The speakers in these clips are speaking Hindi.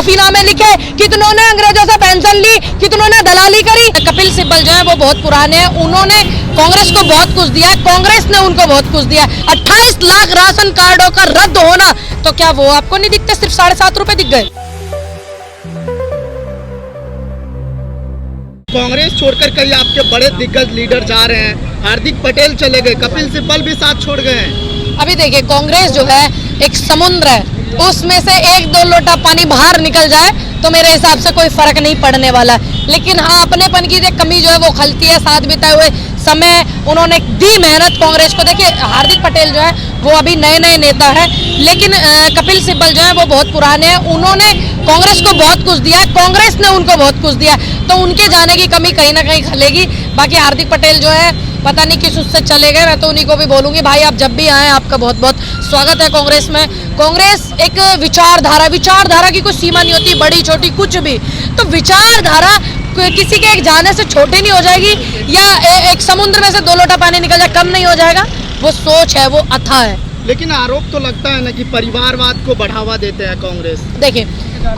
माफीनामे लिखे, कितनों ने अंग्रेजों से पेंशन ली, कितनों ने दलाली करी। कपिल सिब्बल जो है वो बहुत पुराने हैं, उन्होंने कांग्रेस को बहुत कुछ दिया है, कांग्रेस ने उनको बहुत कुछ दिया है। 28 लाख राशन कार्डों का रद्द होना, तो क्या वो आपको नहीं दिखते? सिर्फ 7.5 रुपए दिख गए। कांग्रेस छोड़कर कई आपके बड़े दिग्गज लीडर जा रहे हैं, हार्दिक पटेल चले गए, कपिल सिब्बल भी साथ छोड़ गए हैं। अभी देखिए, कांग्रेस जो है एक समुद्र है, उसमें से 1-2 लोटा पानी बाहर निकल जाए तो मेरे हिसाब से कोई फर्क नहीं पड़ने वाला। लेकिन हाँ, अपनेपन की कमी जो है वो खलती है। साथ बिताए हुए समय उन्होंने दी मेहनत कांग्रेस को। देखिए, हार्दिक पटेल जो है वो अभी नए नए नेता है, लेकिन कपिल सिब्बल जो है वो बहुत पुराने हैं, उन्होंने कांग्रेस को बहुत कुछ दिया है, कांग्रेस ने उनको बहुत कुछ दिया है, तो उनके जाने की कमी कहीं ना कहीं खलेगी। बाकी हार्दिक पटेल जो है पता नहीं किस उससे चले गए, मैं तो उन्हीं को भी बोलूंगी भाई आप जब भी आए आपका बहुत बहुत स्वागत है कांग्रेस में। कांग्रेस एक विचारधारा की कोई सीमा नहीं होती, बड़ी छोटी कुछ भी। तो विचारधारा किसी के एक जाने से छोटी नहीं हो जाएगी, या एक समुद्र में से 2 लोटा पानी निकल जाए कम नहीं हो जाएगा। वो सोच है, वो अथाह है। लेकिन आरोप तो लगता है ना कि परिवारवाद को बढ़ावा देते हैं कांग्रेस। देखिए,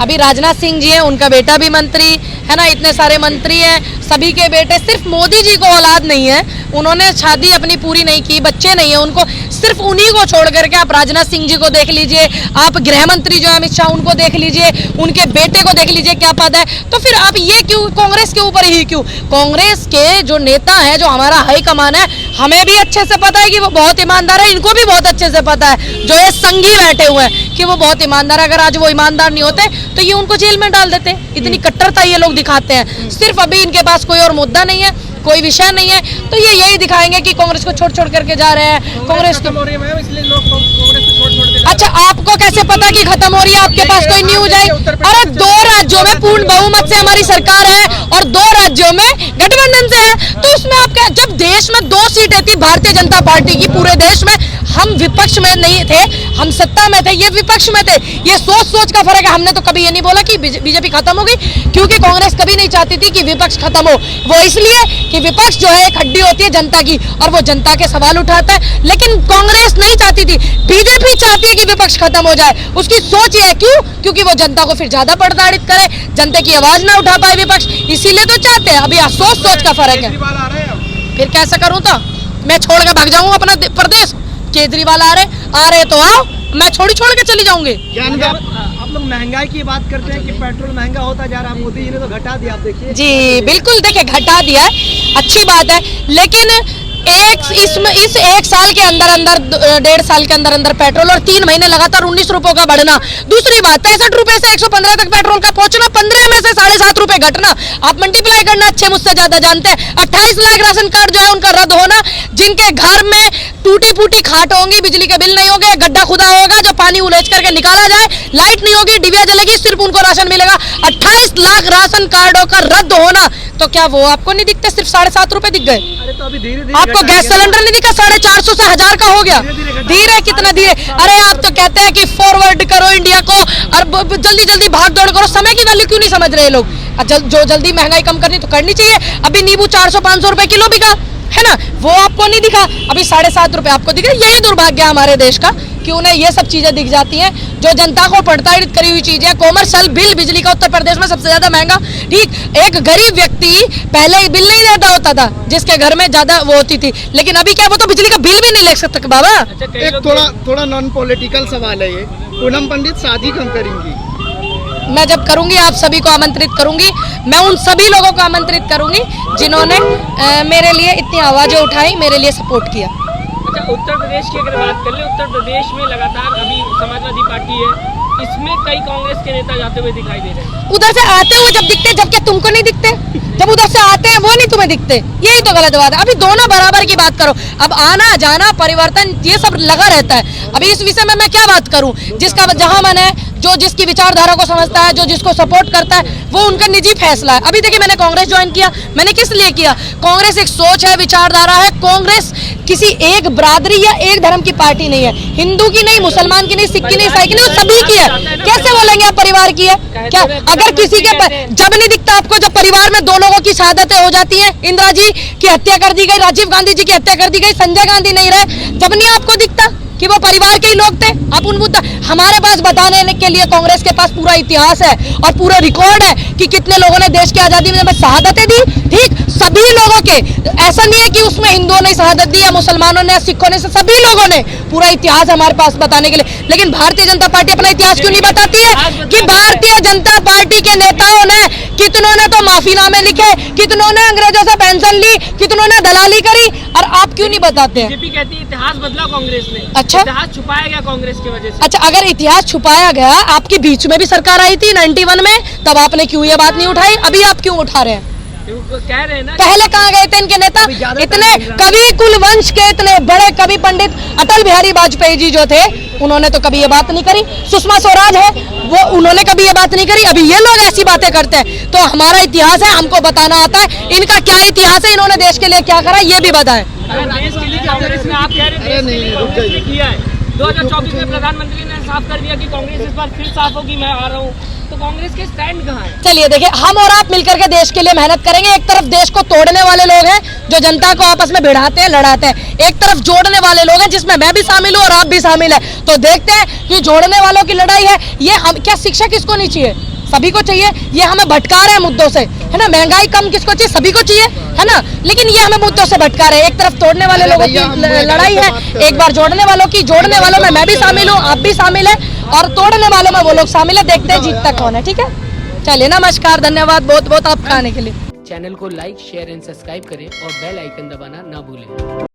अभी राजनाथ सिंह जी हैं, उनका बेटा भी मंत्री है ना, इतने सारे मंत्री हैं, सभी के बेटे। सिर्फ मोदी जी को औलाद नहीं है, उन्होंने शादी अपनी पूरी नहीं की, बच्चे नहीं है उनको। सिर्फ उन्हीं को छोड़ करके आप राजनाथ सिंह जी को देख लीजिए, आप गृह मंत्री जो है अमित शाह उनको देख लीजिए, उनके बेटे को देख लीजिए क्या पद है। तो फिर आप ये क्यों कांग्रेस के ऊपर ही क्यों? कांग्रेस के जो नेता है, जो हमारा हाईकमान है, हमें भी अच्छे से पता है कि वो बहुत ईमानदार है, इनको भी बहुत अच्छे से पता है जो ये संगी बैठे हुए हैं कि वो बहुत ईमानदार है। अगर आज वो ईमानदार नहीं होते तो ये उनको जेल में डाल देते। इतनी कट्टरता ये लोग दिखाते हैं। सिर्फ अभी इनके पास कोई और मुद्दा नहीं है, कोई विषय नहीं है, तो ये यही दिखाएंगे कि कांग्रेस को छोड़ करके जा रहे हैं। कांग्रेस खत्म हो रही है मैम, इसलिए लोग कांग्रेस को छोड़ के। अच्छा, आपको कैसे पता कि खत्म हो रही है? आपके पास कोई न्यूज आई? अरे 2 राज्यों में पूर्ण बहुमत से हमारी सरकार है और 2 राज्यों में गठबंधन से है, तो उसमें आप क्या? जब देश में 2 सीटें थी भारतीय जनता पार्टी की पूरे देश में, हम विपक्ष में नहीं थे, हम सत्ता में थे, ये विपक्ष में थे। ये सोच का फर्क है। हमने तो कभी ये नहीं बोला कि बीजेपी खत्म होगी, क्योंकि कांग्रेस कभी नहीं चाहती थी कि विपक्ष खत्म हो। वो इसलिए कि विपक्ष जो है एक हड्डी होती है जनता की, और वो जनता के सवाल उठाता है। लेकिन कांग्रेस नहीं चाहती थी, बीजेपी चाहती है कि विपक्ष खत्म हो जाए। उसकी सोच ये है, क्यों? क्योंकि वो जनता को फिर ज्यादा प्रताड़ित करे, जनता की आवाज ना उठा पाए विपक्ष, इसीलिए तो चाहते हैं। अभी सोच का फर्क है। फिर कैसे करूं? तो मैं छोड़ के भाग जाऊंगा अपना प्रदेश? केजरीवाल आ रहे तो आओ, मैं छोड़ के चली जाऊंगी। आप लोग महंगाई की बात करते हैं कि पेट्रोल महंगा होता जा रहा है, मोदी जी ने तो घटा दिया। आप देखिए जी बिल्कुल, देखिए घटा दिया है, अच्छी बात है, लेकिन इस 1 साल के अंदर 1.5 साल के अंदर पेट्रोल और 3 महीने लगातार 19 रुपयों का बढ़ना। दूसरी बात, 65 रुपए से 115 तक पेट्रोल का पहुंचना, 15 में से 7.5 रुपए घटना। आप मल्टीप्लाई करना अच्छे मुझसे ज्यादा जानते हैं। 28 लाख राशन कार्ड जो है उनका रद्द होना, जिनके घर में टूटी फूटी खाट होंगी, बिजली के बिल नहीं होंगे, गड्ढा खुदा होगा जो पानी उलेच करके निकाला जाए, लाइट नहीं होगी, डिबिया जलेगी, सिर्फ उनको राशन मिलेगा। 28 लाख राशन कार्डों का रद्द होना, तो क्या वो आपको नहीं दिखते? सिर्फ 7.5 रुपए दिख गए। अरे तो अभी धीरे आपको गैस सिलेंडर नहीं दिखा? 450 से 1000 का हो गया। धीरे कितना धीरे? अरे आप तो कहते हैं कि फॉरवर्ड करो इंडिया को और जल्दी भाग दौड़ करो। समय की वैल्यू क्यों नहीं समझ रहे लोग? जो जल्दी महंगाई कम करनी तो करनी चाहिए। अभी नींबू 400-500 रुपए किलो बिका है ना, वो आपको नहीं दिखा। अभी 7.5 रुपए आपको दिख रहे। यही दुर्भाग्य है हमारे देश का कि उन्हें ये सब चीजें दिख जाती हैं जो जनता को प्रताड़ित करी हुई चीजें। कॉमर्शियल बिल बिजली का उत्तर प्रदेश में सबसे ज्यादा महंगा। ठीक, एक गरीब व्यक्ति पहले बिल नहीं देता होता था, जिसके घर में ज्यादा वो होती थी, लेकिन अभी क्या, वो तो बिजली का बिल भी नहीं ले सकते बाबा। एक थोड़ा नॉन पॉलिटिकल सवाल है ये, पूनम पंडित शादी कब करेंगी? मैं जब करूंगी आप सभी को आमंत्रित करूंगी। मैं उन सभी लोगों को आमंत्रित करूंगी जिन्होंने मेरे लिए इतनी आवाजें उठाई, मेरे लिए सपोर्ट किया। अच्छा, उत्तर प्रदेश की अगर बात कर ले, उत्तर प्रदेश में लगातार अभी समाजवादी पार्टी है, इसमें कई कांग्रेस के नेता जाते हुए दिखाई दे रहे हैं। उधर से आते हुए जब दिखते, जब क्या तुमको नहीं दिखते? जब उधर से आते हैं वो नहीं तुम्हें दिखते, यही तो गलत बात है। अभी दोनों बराबर की बात करो। अब आना जाना परिवर्तन ये सब लगा रहता है। अभी इस विषय में मैं क्या बात करूं? जिसका जहां मन है, जो जिसकी विचारधारा को समझता है, जो जिसको सपोर्ट करता है, वो उनका निजी फैसला है। अभी देखिए, मैंने कांग्रेस ज्वाइन किया, मैंने किस लिए किया? कांग्रेस एक सोच है, विचारधारा है। कांग्रेस किसी एक बिरादरी या एक धर्म की पार्टी नहीं है, हिंदू की नहीं, मुसलमान की नहीं, सिख की नहीं, ईसाई की नहीं, वो सभी की है। कैसे बोलेंगे आप परिवार की है? क्या अगर किसी के जब नहीं दिखता आपको, जब परिवार में 2 लोगों की शहादतें हो जाती हैं, इंदिरा जी की हत्या कर दी गई, राजीव गांधी जी की हत्या कर दी गई, संजय गांधी नहीं रहे, जब नहीं आपको दिखता? कि वो परिवार के ही लोग थे। आप उन मुद्दा हमारे पास बताने के लिए कांग्रेस के पास पूरा इतिहास है और पूरा रिकॉर्ड है कि कितने लोगों ने देश की आजादी में शहादतें दी। ठीक, सभी लोगों के, ऐसा नहीं है कि उसमें हिंदुओं ने शहादत दी या मुसलमानों ने या सिखों ने, सभी लोगों ने पूरा इतिहास हमारे पास बताने के लिए। लेकिन भारतीय जनता पार्टी अपना इतिहास क्यों नहीं बताती है कि भारतीय जनता पार्टी के नेताओं ने कितनों ने तो माफीनामे लिखे, कितनों ने अंग्रेजों से पेंशन ली, कितनों ने दलाली करी, और आप क्यों नहीं बताते हैं? बीजेपी कहती है इतिहास बदला कांग्रेस ने। अच्छा, इतिहास छुपाया गया कांग्रेस की वजह से। अच्छा, अगर इतिहास छुपाया गया, आपकी बीच में भी सरकार आई थी 91 में, तब आपने क्यों ये बात नहीं उठाई? अभी आप क्यों उठा रहे हैं? कह रहे हैं ना, पहले कहाँ गए थे इनके नेता? इतने कवि कुलवंश के इतने बड़े कवि पंडित अटल बिहारी वाजपेयी जी जो थे, उन्होंने तो कभी ये बात नहीं करी। सुषमा स्वराज है, वो उन्होंने कभी ये बात नहीं करी। अभी ये लोग ऐसी बातें करते हैं। तो हमारा इतिहास है, हमको बताना आता है। इनका क्या इतिहास है, इन्होंने देश के लिए क्या करा, ये भी बताएं। अगर देश के लिए कांग्रेस ने, आप कह रहे हैं देश के लिए कांग्रेस ने किया है। 2024 में प्रधानमंत्री ने साफ कर दिया कि कांग्रेस इस बार फिर साफ होगी, मैं आ रहा हूँ। तो कांग्रेस के स्टैंड कहाँ है? चलिए देखिए, हम और आप मिलकर के देश के लिए मेहनत करेंगे। एक तरफ देश को तोड़ने वाले लोग हैं जो जनता को आपस में भिड़ाते हैं, लड़ाते हैं, एक तरफ जोड़ने वाले लोग हैं जिसमें मैं भी शामिल हूँ और आप भी शामिल है। तो देखते हैं कि जोड़ने वालों की लड़ाई है ये। हम क्या, शिक्षा किसको नहीं चाहिए? सभी को चाहिए। ये हमें भटका रहे हैं मुद्दों से, है ना। महंगाई कम किसको चाहिए? सभी को चाहिए, है ना। लेकिन ये हमें मुद्दों से भटका रहे हैं। एक तरफ तोड़ने वाले लोगों की लड़ाई है, एक बार जोड़ने वालों की। जोड़ने वालों में मैं भी शामिल हूँ, आप भी शामिल है, और तोड़ने वालों में वो लोग शामिल है। देखते हैं जीतता कौन है। ठीक है, चलिए, नमस्कार, धन्यवाद बहुत बहुत आपका आने के लिए। चैनल को लाइक, शेयर एंड सब्सक्राइब करें और बेल आइकन दबाना ना भूलें।